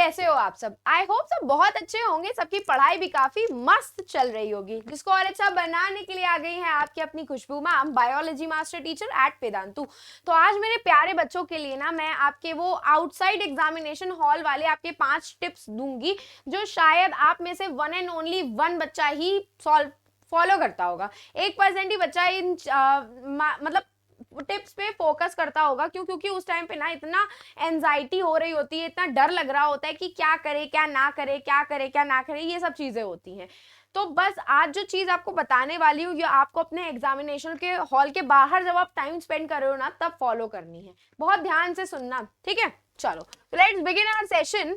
कैसे हो आप सब? आई होप सब बहुत अच्छे होंगे, सबकी पढ़ाई भी काफी मस्त चल रही होगी, जिसको और अच्छा बनाने के लिए आ गई है आपकी अपनी Khushboo ma'am, biology master teacher at Vedantu. तो आज मेरे प्यारे बच्चों के लिए ना मैं आपके वो आउटसाइड एग्जामिनेशन हॉल वाले आपके 5 टिप्स दूंगी, जो शायद आप में से वन एंड ओनली वन बच्चा ही सॉल्व फॉलो करता होगा। 1% ही बच्चा इन मतलब टिप्स पे फोकस करता होगा। क्यों? क्योंकि उस टाइम पे ना इतना एंजाइटी हो रही होती है, इतना डर लग रहा होता है कि क्या करे क्या ना करे, क्या करे क्या ना करे, ये सब चीजें होती हैं। तो बस आज जो चीज आपको बताने वाली हूँ, ये आपको अपने एग्जामिनेशन के हॉल के बाहर जब आप टाइम स्पेंड कर रहे हो ना, तब फॉलो करनी है। बहुत ध्यान से सुनना, ठीक है? चलो, लेट्स बिगिन आवर सेशन।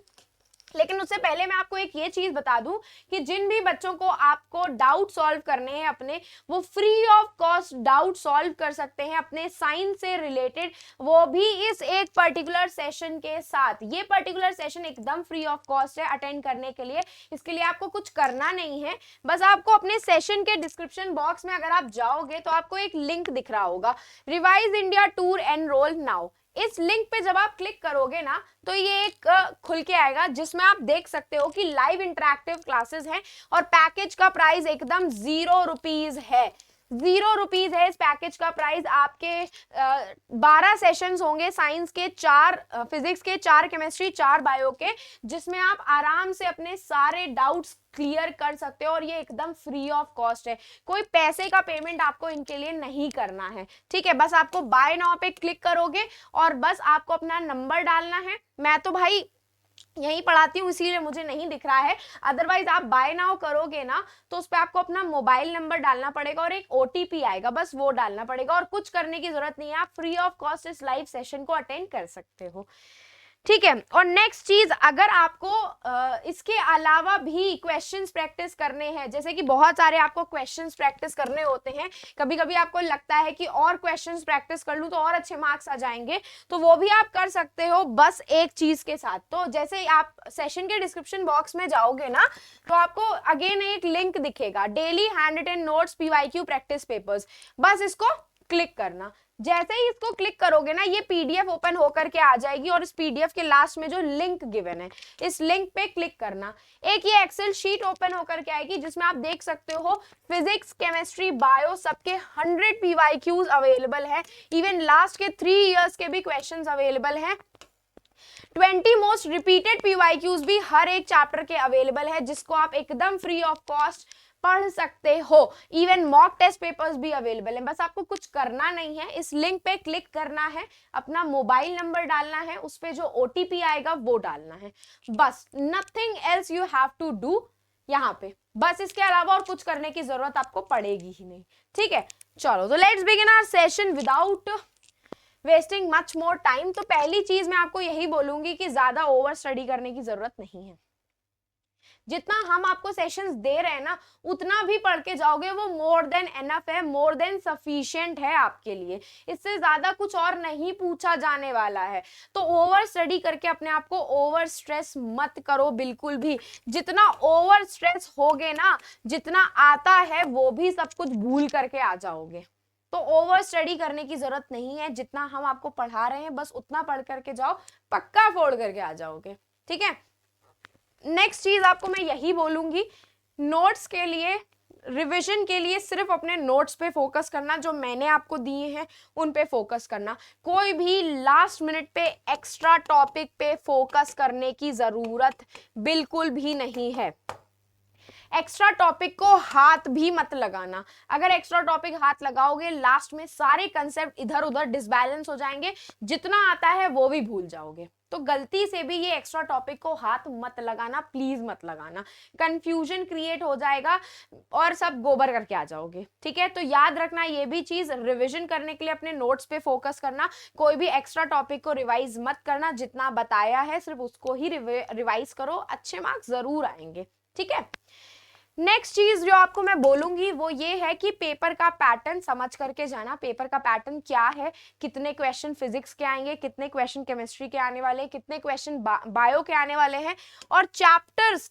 लेकिन उससे पहले मैं आपको एक ये चीज बता दूं कि जिन भी बच्चों को आपको डाउट सॉल्व करने हैं अपने, वो free of cost doubt solve कर सकते हैं अपने साइंस से रिलेटेड, वो भी इस एक पर्टिकुलर सेशन के साथ। ये पर्टिकुलर सेशन एकदम फ्री ऑफ कॉस्ट है अटेंड करने के लिए। इसके लिए आपको कुछ करना नहीं है, बस आपको अपने सेशन के डिस्क्रिप्शन बॉक्स में अगर आप जाओगे तो आपको एक लिंक दिख रहा होगा, revise India tour enrol now. इस लिंक पे जब आप क्लिक करोगे ना, तो ये एक खुल के आएगा, जिसमें आप देख सकते हो कि लाइव इंटरैक्टिव क्लासेस हैं और पैकेज का प्राइस एकदम ₹0 है। ₹0 है इस पैकेज का प्राइस। आपके 12 सेशंस होंगे, साइंस के 4, फिजिक्स के 4, केमिस्ट्री 4, बायो के, जिसमें आप आराम से अपने सारे डाउट्स क्लियर कर सकते हो और ये एकदम फ्री ऑफ कॉस्ट है। कोई पैसे का पेमेंट आपको इनके लिए नहीं करना है, ठीक है? बस आपको बाय नाउ पे क्लिक करोगे और बस आपको अपना नंबर डालना है। मैं तो भाई यही पढ़ाती हूँ इसीलिए मुझे नहीं दिख रहा है, अदरवाइज आप बाय नाउ करोगे ना तो उस पर आपको अपना मोबाइल नंबर डालना पड़ेगा और एक ओटीपी आएगा, बस वो डालना पड़ेगा और कुछ करने की जरूरत नहीं है। आप फ्री ऑफ कॉस्ट इस लाइव सेशन को अटेंड कर सकते हो, ठीक है? और नेक्स्ट चीज, अगर आपको इसके अलावा भी क्वेश्चंस प्रैक्टिस करने हैं, जैसे कि बहुत सारे आपको क्वेश्चंस प्रैक्टिस करने होते हैं, कभी कभी आपको लगता है कि और क्वेश्चंस प्रैक्टिस कर लूं तो और अच्छे मार्क्स आ जाएंगे, तो वो भी आप कर सकते हो बस एक चीज के साथ। तो जैसे आप सेशन के डिस्क्रिप्शन बॉक्स में जाओगे ना, तो आपको अगेन एक लिंक दिखेगा, daily handwritten notes PYQ practice papers, बस इसको क्लिक करना। जैसे ही इसको क्लिक करोगे ना, ये पीडीएफ ओपन होकर के आ जाएगी और इस पीडीएफ के लास्ट में जो लिंक गिवन है, इस लिंक पे क्लिक करना। एक ये एक्सेल शीट ओपन होकर के आएगी, जिसमें आप देख सकते हो फिजिक्स, केमिस्ट्री, बायो सबके 100 पीवाईक्यूज अवेलेबल है। इवन लास्ट के 3 इयर्स के भी क्वेश्चंस अवेलेबल हैं। 20 मोस्ट रिपीटेड पीवाईक्यूज भी हर एक चैप्टर के अवेलेबल है, जिसको आप एकदम फ्री ऑफ कॉस्ट पढ़ सकते हो। इवन मॉक टेस्ट पेपर्स भी अवेलेबल हैं। बस आपको कुछ करना नहीं है, इस लिंक पे क्लिक करना है, अपना मोबाइल नंबर डालना है, उस पे जो ओटीपी आएगा वो डालना है, बस। Nothing else you have to do यहाँ पे, बस इसके अलावा और कुछ करने की जरूरत आपको पड़ेगी ही नहीं, ठीक है? चलो, तो let's begin our session without wasting much more time. तो पहली चीज मैं आपको यही बोलूंगी कि ज्यादा ओवर स्टडी करने की जरूरत नहीं है। जितना हम आपको सेशंस दे रहे हैं ना, उतना भी पढ़ के जाओगे वो मोर देन एनफ है, मोर देन सफिशिएंट है आपके लिए। इससे ज्यादा कुछ और नहीं पूछा जाने वाला है। तो ओवर स्टडी करके अपने आप को ओवर स्ट्रेस मत करो बिल्कुल भी। जितना ओवर स्ट्रेस होगे ना, जितना आता है वो भी सब कुछ भूल करके आ जाओगे। तो ओवर स्टडी करने की जरूरत नहीं है। जितना हम आपको पढ़ा रहे हैं बस उतना पढ़ करके जाओ, पक्का फोड़ करके आ जाओगे, ठीक है? नेक्स्ट चीज आपको मैं यही बोलूंगी, नोट्स के लिए, रिवीजन के लिए सिर्फ अपने नोट्स पे फोकस करना, जो मैंने आपको दिए हैं उन पे फोकस करना। कोई भी लास्ट मिनट पे एक्स्ट्रा टॉपिक पे फोकस करने की जरूरत बिल्कुल भी नहीं है। एक्स्ट्रा टॉपिक को हाथ भी मत लगाना। अगर एक्स्ट्रा टॉपिक हाथ लगाओगे, लास्ट में सारे कंसेप्ट इधर उधर डिसबैलेंस हो जाएंगे, जितना आता है वो भी भूल जाओगे। तो गलती से भी ये एक्स्ट्रा टॉपिक को हाथ मत लगाना, प्लीज मत लगाना। कंफ्यूजन क्रिएट हो जाएगा और सब गोबर करके आ जाओगे, ठीक है? तो याद रखना ये भी चीज, रिवीजन करने के लिए अपने नोट्स पे फोकस करना। कोई भी एक्स्ट्रा टॉपिक को रिवाइज मत करना, जितना बताया है सिर्फ उसको ही रिवाइज करो, अच्छे मार्क्स जरूर आएंगे, ठीक है? नेक्स्ट चीज जो आपको मैं बोलूंगी वो ये है कि पेपर का पैटर्न समझ करके जाना। पेपर का पैटर्न क्या है, कितने क्वेश्चन फिजिक्स के आएंगे, कितने क्वेश्चन केमिस्ट्री के आने वाले हैं, कितने क्वेश्चन बायो के आने वाले हैं, और चैप्टर्स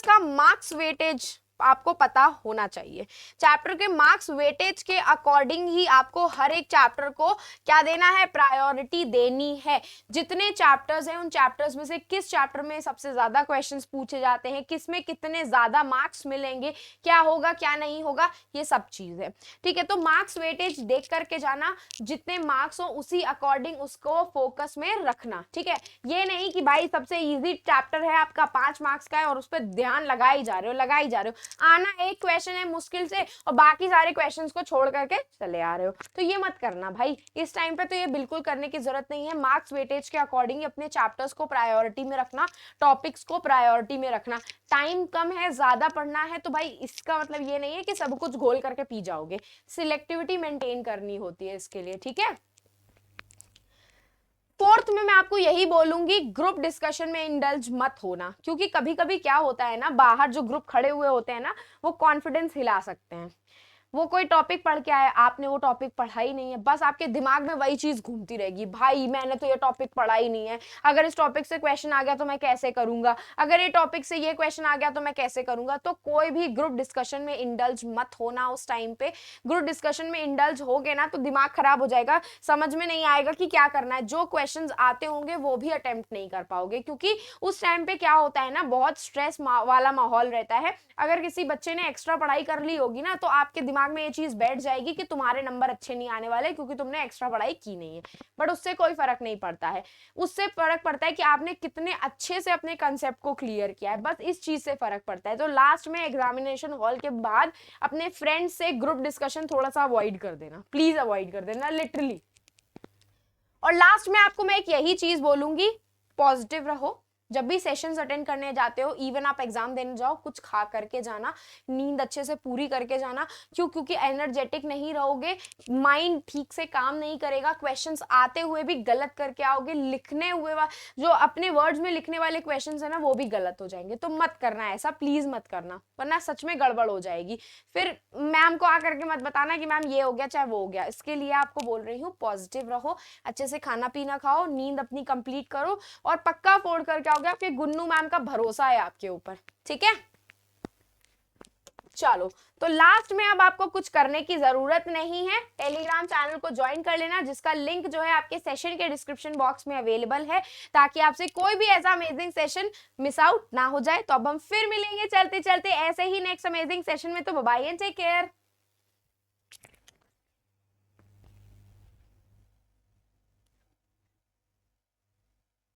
का मार्क्स वेटेज आपको पता होना चाहिए। चैप्टर के मार्क्स वेटेज के अकॉर्डिंग ही आपको हर एक चैप्टर को क्या देना है, प्रायोरिटी देनी है। जितने चैप्टर्स हैं उन चैप्टर्स में से किस चैप्टर में सबसे ज्यादा क्वेश्चंस पूछे जाते हैं, किस में कितने ज्यादा मार्क्स मिलेंगे, क्या होगा क्या नहीं होगा, ये सब चीज है। ठीक है, तो मार्क्स वेटेज देख करके जाना, जितने मार्क्स हो उसी अकॉर्डिंग उसको फोकस में रखना। ठीक है, ये नहीं कि भाई सबसे इजी चैप्टर है आपका 5 मार्क्स का है और उस पर ध्यान लगाई जा रहे हो, आना एक क्वेश्चन है मुश्किल से और बाकी सारे क्वेश्चंस को छोड़ करके चले आ रहे हो, तो ये मत करना भाई। इस टाइम पे तो ये बिल्कुल करने की जरूरत नहीं है। मार्क्स वेटेज के अकॉर्डिंग अपने चैप्टर्स को प्रायोरिटी में रखना, टॉपिक्स को प्रायोरिटी में रखना। टाइम कम है, ज्यादा पढ़ना है, तो भाई इसका मतलब ये नहीं है कि सब कुछ घोल करके पी जाओगे, सिलेक्टिविटी मेंटेन करनी होती है इसके लिए। ठीक है, फोर्थ में मैं आपको यही बोलूंगी, ग्रुप डिस्कशन में इंडल्ज मत होना, क्योंकि कभी कभी क्या होता है ना, बाहर जो ग्रुप खड़े हुए होते हैं ना, वो कॉन्फिडेंस हिला सकते हैं। वो कोई टॉपिक पढ़ के आए, आपने वो टॉपिक पढ़ा ही नहीं है, बस आपके दिमाग में वही चीज घूमती रहेगी, भाई मैंने तो ये टॉपिक पढ़ा ही नहीं है, अगर इस टॉपिक से क्वेश्चन आ गया तो मैं कैसे करूंगा, अगर ये टॉपिक से ये क्वेश्चन आ गया तो मैं कैसे करूंगा। तो कोई भी ग्रुप डिस्कशन में इंडल्ज मत होना उस टाइम पे। ग्रुप डिस्कशन में इंडल्ज होगे ना तो दिमाग खराब हो जाएगा, समझ में नहीं आएगा कि क्या करना है, जो क्वेश्चन आते होंगे वो भी अटेम्प्ट नहीं कर पाओगे, क्योंकि उस टाइम पे क्या होता है ना, बहुत स्ट्रेस वाला माहौल रहता है। अगर किसी बच्चे ने एक्स्ट्रा पढ़ाई कर ली होगी ना, तो आपके दिमाग में ये चीज बैठ जाएगी कि तुम्हारे नंबर अच्छे नहीं आने वाले क्योंकि तुमने एक्स्ट्रा पढ़ाई की नहीं है। बट उससे कोई फर्क नहीं पड़ता है, उससे फर्क पड़ता है कि आपने कितने अच्छे से अपने कंसेप्ट को क्लियर किया है, बस इस चीज से फर्क पड़ता है। तो लास्ट में एग्जामिनेशन हॉल के बाद अपने फ्रेंड्स से ग्रुप डिस्कशन थोड़ा सा अवॉइड कर देना, प्लीज अवॉइड कर देना, लिटरली। और लास्ट में आपको मैं एक यही चीज बोलूंगी, पॉजिटिव रहो। जब भी सेशंस अटेंड करने जाते हो, इवन आप एग्जाम देने जाओ, कुछ खा करके जाना, नींद अच्छे से पूरी करके जाना। क्यों? क्योंकि एनर्जेटिक नहीं रहोगे, माइंड ठीक से काम नहीं करेगा, क्वेश्चंस आते हुए भी गलत करके आओगे, लिखने हुए जो अपने वर्ड्स में लिखने वाले क्वेश्चंस है ना वो भी गलत हो जाएंगे। तो मत करना ऐसा, प्लीज मत करना, वरना सच में गड़बड़ हो जाएगी। फिर मैम को आकर के मत बताना कि मैम ये हो गया चाहे वो हो गया। इसके लिए आपको बोल रही हूँ, पॉजिटिव रहो, अच्छे से खाना पीना खाओ, नींद अपनी कंप्लीट करो और पक्का फोड़ करके आओगे। आपके गुन्नू मैम का भरोसा है आपके ऊपर। ठीक है, चलो तो लास्ट में अब आपको कुछ करने की जरूरत नहीं है, टेलीग्राम चैनल को ज्वाइन कर लेना, जिसका लिंक जो है आपके सेशन के डिस्क्रिप्शन बॉक्स में अवेलेबल है, ताकि आपसे कोई भी ऐसा अमेजिंग सेशन मिस आउट ना हो जाए। तो अब हम फिर मिलेंगे चलते चलते ऐसे ही नेक्स्ट अमेजिंग सेशन में। तो bye bye and take care.